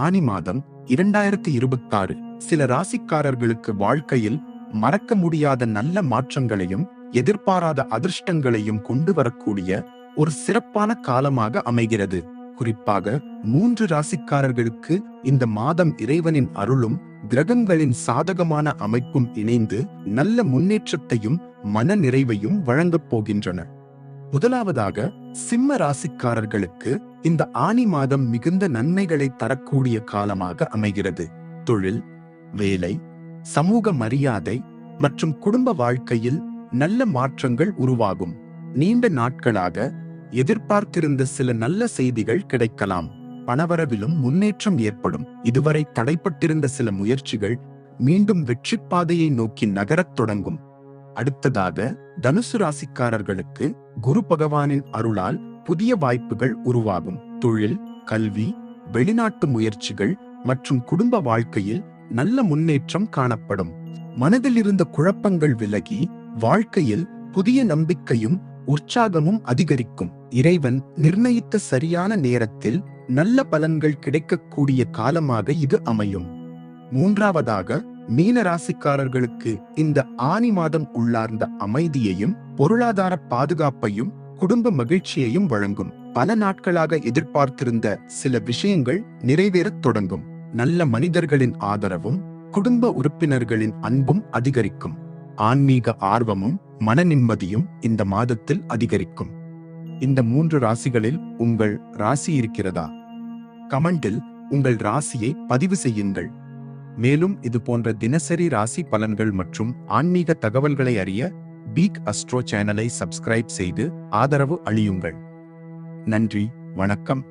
ஆனி மாதம் 2026 சில ராசிக்காரர்களுக்கு வாழ்க்கையில் மறக்க முடியாத நல்ல மாற்றங்களையும் எதிர்பாராத அதிர்ஷ்டங்களையும் கொண்டு வரக்கூடிய ஒரு சிறப்பான காலமாக அமைகிறது. குறிப்பாக 3 ராசிக்காரர்களுக்கு இந்த மாதம் இறைவனின் அருளும் கிரகங்களின் சாதகமான அமைப்பும் இணைந்து நல்ல முன்னேற்றத்தையும் மன நிறைவையும் வழங்கப் போகின்றன. முதலாவதாக சிம்ம ராசிக்காரர்களுக்கு இந்த ஆனி மாதம் மிகுந்த நன்மைகளை தரக்கூடிய காலமாக அமைகிறது. தொழில், வேலை, சமூக மரியாதை மற்றும் குடும்ப வாழ்க்கையில் நல்ல மாற்றங்கள் உருவாகும். நீண்ட நாட்களாக எதிர்பார்த்திருந்த சில நல்ல செய்திகள் கிடைக்கலாம். பணவரவிலும் முன்னேற்றம் ஏற்படும். இதுவரை தடைப்பட்டிருந்த சில முயற்சிகள் மீண்டும் வெற்றி பாதையை நோக்கி நகரத் தொடங்கும். அடுத்ததாக தனுசு ராசிக்காரர்களுக்கு குரு பகவானின் அருளால் புதிய வாய்ப்புகள் உருவாகும். தொழில், கல்வி, வெளிநாட்டு முயற்சிகள் மற்றும் குடும்ப வாழ்க்கையில் நல்ல முன்னேற்றம் காணப்படும். மனதில் இருந்த குழப்பங்கள் விலகி வாழ்க்கையில் புதிய நம்பிக்கையும் உற்சாகமும் அதிகரிக்கும். இறைவன் நிர்ணயித்த சரியான நேரத்தில் நல்ல பலன்கள் கிடைக்கக்கூடிய காலமாக இது அமையும். மூன்றாவதாக மீன ராசிக்காரர்களுக்கு இந்த ஆனி மாதம் உள்ளார்ந்த அமைதியையும் பொருளாதார பாதுகாப்பையும் குடும்ப மகிழ்ச்சியையும் வழங்கும். பல நாட்களாக எதிர்பார்த்திருந்த சில விஷயங்கள் நிறைவேறத் தொடங்கும். நல்ல மனிதர்களின் ஆதரவும் குடும்ப உறுப்பினர்களின் அன்பும் அதிகரிக்கும். ஆன்மீக ஆர்வமும் மன நிம்மதியும் இந்த மாதத்தில் அதிகரிக்கும். இந்த 3 ராசிகளில் உங்கள் ராசி இருக்கிறதா? கமெண்டில் உங்கள் ராசியை பதிவு செய்யுங்கள். மேலும் இது போன்ற தினசரி ராசி பலன்கள் மற்றும் ஆன்மீக தகவல்களை அறிய பீக் அஸ்ட்ரோ சேனலை சப்ஸ்கிரைப் செய்து ஆதரவு அளியுங்கள். நன்றி, வணக்கம்.